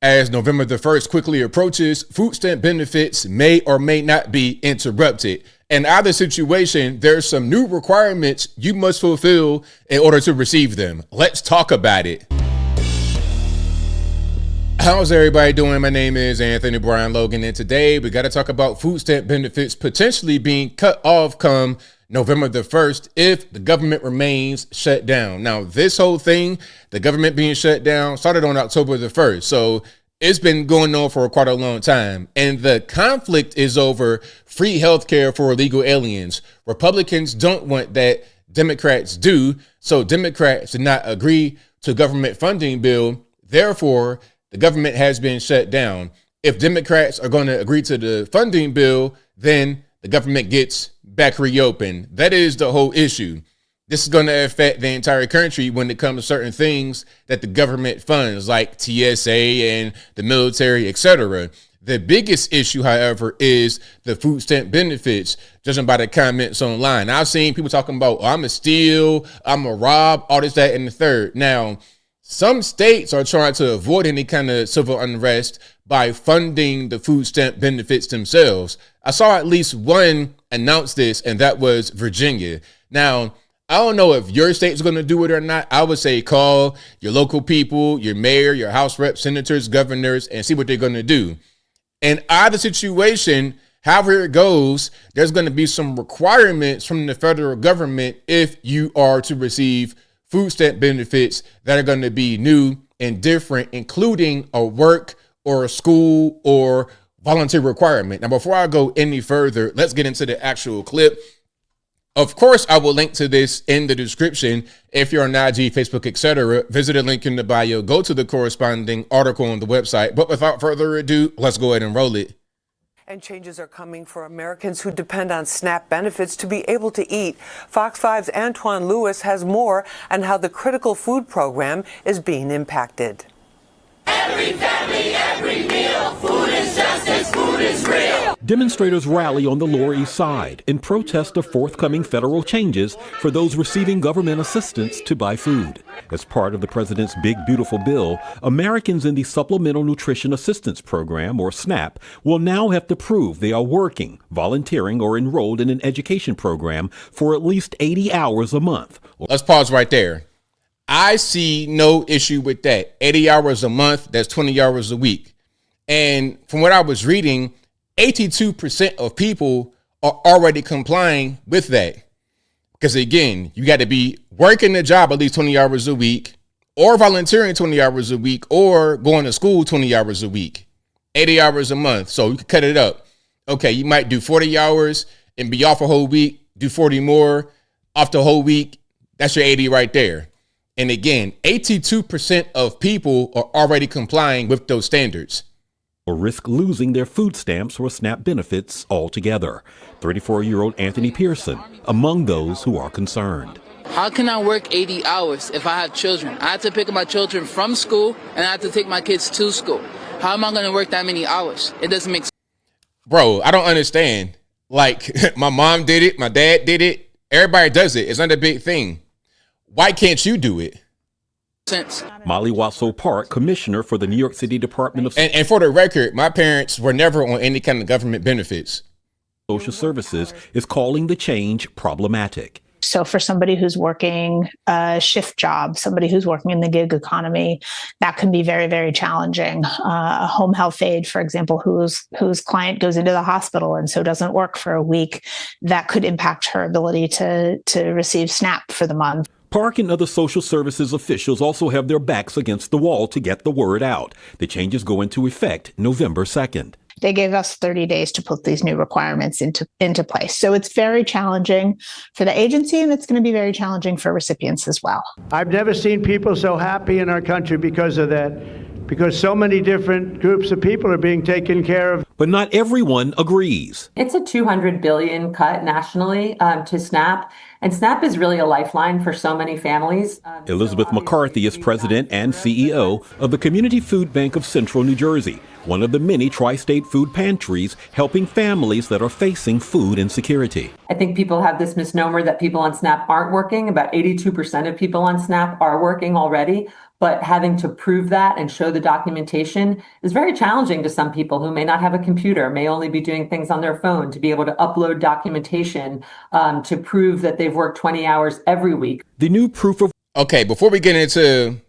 As November the 1st quickly approaches, food stamp benefits may or may not be interrupted. In either situation, there's some new requirements you must fulfill in order to receive them. Let's talk about it. How's everybody doing? My name is Anthony Brian Logan, and today we got to talk about food stamp benefits potentially being cut off come November the 1st if the government remains shut down. Now, this whole thing, the government being shut down, started on October the 1st. So it's been going on for quite a long time. And the conflict is over free healthcare for illegal aliens. Republicans don't want that. Democrats do. So Democrats did not agree to government funding bill. Therefore, the government has been shut down. If Democrats are going to agree to the funding bill, then the government gets back reopened. That is the whole issue. This is going to affect the entire country when it comes to certain things that the government funds, like TSA and the military, etc. The biggest issue, however, is the food stamp benefits, judging by the comments online. I've seen people talking about, oh, I'm a steal, I'm a rob, all this, that, and the third. Now, some states are trying to avoid any kind of civil unrest by funding the food stamp benefits themselves. I saw at least one announce this, and that was Virginia. Now, I don't know if your state's going to do it or not. I would say call your local people, your mayor, your House reps, senators, governors, and see what they're going to do. In either situation, however it goes, there's going to be some requirements from the federal government if you are to receive food stamp benefits that are going to be new and different, including a work or a school or volunteer requirement. Now, before I go any further, let's get into the actual clip. Of course, I will link to this in the description. If you're on IG, Facebook, etc., visit the link in the bio, go to the corresponding article on the website. But without further ado, let's go ahead and roll it. And changes are coming for Americans who depend on SNAP benefits to be able to eat. Fox 5's Antoine Lewis has more on how the critical food program is being impacted. Every family, every meal, food is justice, food is real. Demonstrators rally on the Lower East Side in protest of forthcoming federal changes for those receiving government assistance to buy food. As part of the president's Big Beautiful Bill, Americans in the Supplemental Nutrition Assistance Program, or SNAP, will now have to prove they are working, volunteering, or enrolled in an education program for at least 80 hours a month. Let's pause right there. I see no issue with that. 80 hours a month, that's 20 hours a week. And from what I was reading, 82% of people are already complying with that. Because again, you got to be working a job at least 20 hours a week, or volunteering 20 hours a week, or going to school 20 hours a week, 80 hours a month. So you can cut it up. Okay, you might do 40 hours and be off a whole week, do 40 more off the whole week. That's your 80 right there. And again, 82% of people are already complying with those standards. Or risk losing their food stamps or SNAP benefits altogether. 34-year-old Anthony Pearson, among those who are concerned. How can I work 80 hours if I have children? I have to pick up my children from school and I have to take my kids to school. How am I going to work that many hours? It doesn't make sense. Bro, I don't understand. Like, my mom did it, my dad did it. Everybody does it. It's not a big thing. Why can't you do it? Molly Wasso Park, commissioner for the New York City Department of and for the record, my parents were never on any kind of government benefits. Social Services is calling the change problematic. So for somebody who's working a shift job, somebody who's working in the gig economy, that can be very, very challenging. A home health aide, for example, whose client goes into the hospital and so doesn't work for a week, that could impact her ability to receive SNAP for the month. Park and other social services officials also have their backs against the wall to get the word out. The changes go into effect November 2nd. They gave us 30 days to put these new requirements into place. So it's very challenging for the agency, and it's going to be very challenging for recipients as well. I've never seen people so happy in our country because of that, because so many different groups of people are being taken care of. But not everyone agrees. It's a $200 billion cut nationally to SNAP. And SNAP is really a lifeline for so many families. Elizabeth McCarthy is president and CEO of the Community Food Bank of Central New Jersey, one of the many tri-state food pantries helping families that are facing food insecurity. I think people have this misnomer that people on SNAP aren't working. About 82% of people on SNAP are working already. But having to prove that and show the documentation is very challenging to some people who may not have a computer, may only be doing things on their phone, to be able to upload documentation to prove that they've worked 20 hours every week. The new proof of Okay, before we get into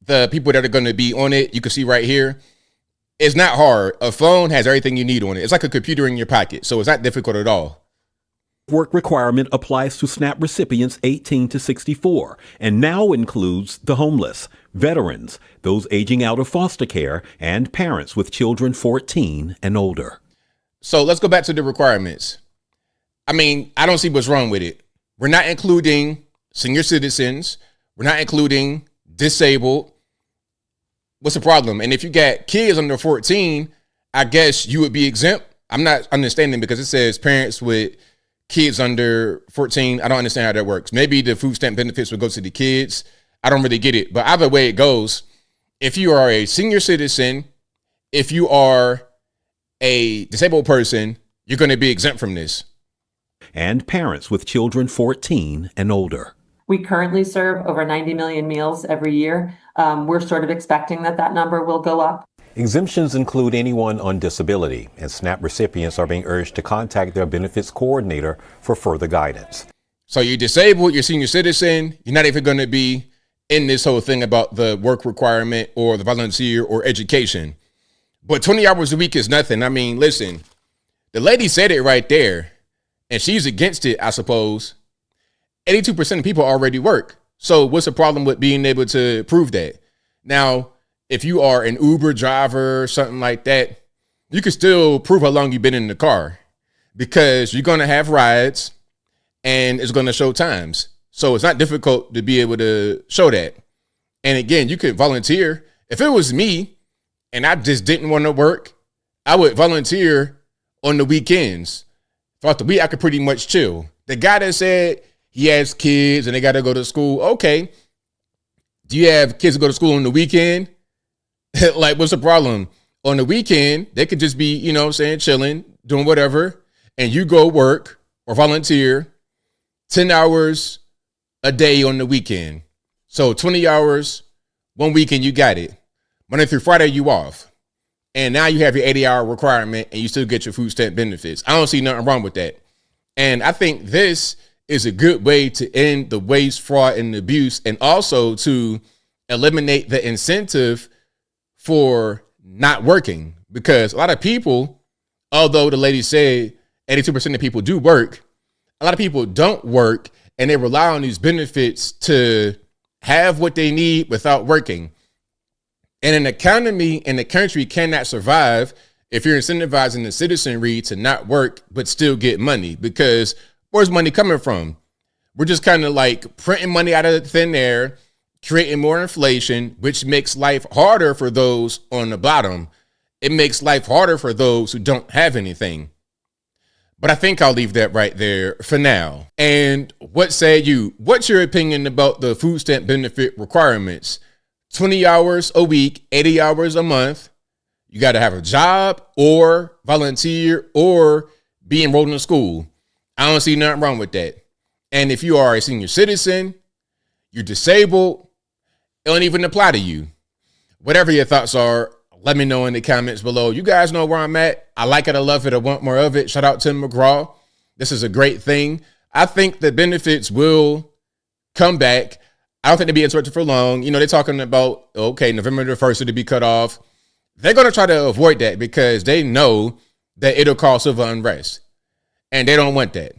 the people that are going to be on it, you can see right here, it's not hard. A phone has everything you need on it. It's like a computer in your pocket, so it's not difficult at all. work requirement applies to SNAP recipients 18 to 64 and now includes the homeless, veterans, those aging out of foster care, and parents with children 14 and older. So let's go back to the requirements. I mean, I don't see what's wrong with it. We're not including senior citizens. We're not including disabled. What's the problem? And if you got kids under 14, I guess you would be exempt. I'm not understanding because it says parents with kids under 14. I don't understand how that works. Maybe the food stamp benefits would go to the kids. I don't really get it. But either way it goes, if you are a senior citizen, if you are a disabled person, you're going to be exempt from this. And parents with children 14 and older. We currently serve over 90 million meals every year. We're sort of expecting that number will go up. Exemptions include anyone on disability, and SNAP recipients are being urged to contact their benefits coordinator for further guidance. So you're disabled, you're senior citizen, you're not even going to be in this whole thing about the work requirement or the volunteer or education. But 20 hours a week is nothing. I mean, listen, the lady said it right there, and she's against it, I suppose. 82% of people already work. So what's the problem with being able to prove that? Now, if you are an Uber driver or something like that, you can still prove how long you've been in the car because you're going to have rides and it's going to show times. So it's not difficult to be able to show that. And again, you could volunteer. If it was me and I just didn't want to work, I would volunteer on the weekends. Throughout the week, I could pretty much chill. The guy that said he has kids and they got to go to school. Okay. Do you have kids to go to school on the weekend? Like, what's the problem? On the weekend, they could just be, chilling, doing whatever. And you go work or volunteer 10 hours a day on the weekend. So 20 hours, one weekend, you got it. Monday through Friday, you off. And now you have your 80-hour requirement and you still get your food stamp benefits. I don't see nothing wrong with that. And I think this is a good way to end the waste, fraud, and abuse, and also to eliminate the incentive for not working. Because a lot of people, although the lady said 82% of people do work, a lot of people don't work and they rely on these benefits to have what they need without working. And an economy in the country cannot survive if you're incentivizing the citizenry to not work but still get money, because where's money coming from? We're just kind of like printing money out of thin air, creating more inflation, which makes life harder for those on the bottom. It makes life harder for those who don't have anything. But I think I'll leave that right there for now. And what say you? What's your opinion about the food stamp benefit requirements? 20 hours a week, 80 hours a month. You got to have a job or volunteer or be enrolled in school. I don't see nothing wrong with that. And if you are a senior citizen, you're disabled, it don't even apply to you. Whatever your thoughts are, let me know in the comments below. You guys know where I'm at. I like it, I love it, I want more of it. Shout out to Tim McGraw. This is a great thing. I think the benefits will come back. I don't think they'll be interrupted for long. They're talking about, okay, November the 1st it'll be cut off. They're going to try to avoid that because they know that it'll cause civil unrest. And they don't want that.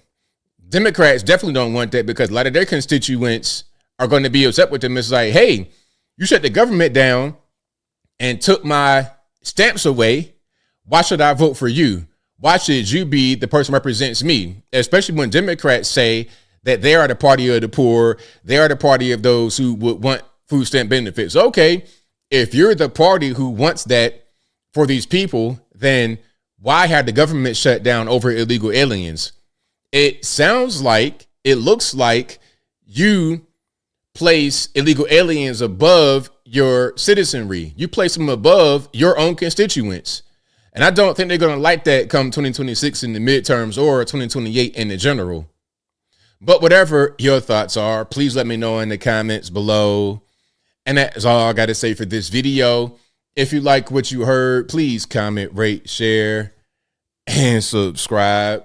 Democrats definitely don't want that because a lot of their constituents are going to be upset with them. It's like, hey, you shut the government down and took my stamps away. Why should I vote for you? Why should you be the person who represents me? Especially when Democrats say that they are the party of the poor. They are the party of those who would want food stamp benefits. Okay, if you're the party who wants that for these people, then why have the government shut down over illegal aliens? It sounds like, it looks like you place illegal aliens above your citizenry. You place them above your own constituents. And I don't think they're going to like that come 2026 in the midterms or 2028 in the general. But whatever your thoughts are, please let me know in the comments below. And that is all I got to say for this video. If you like what you heard, please comment, rate, share, and subscribe.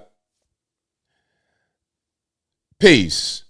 Peace.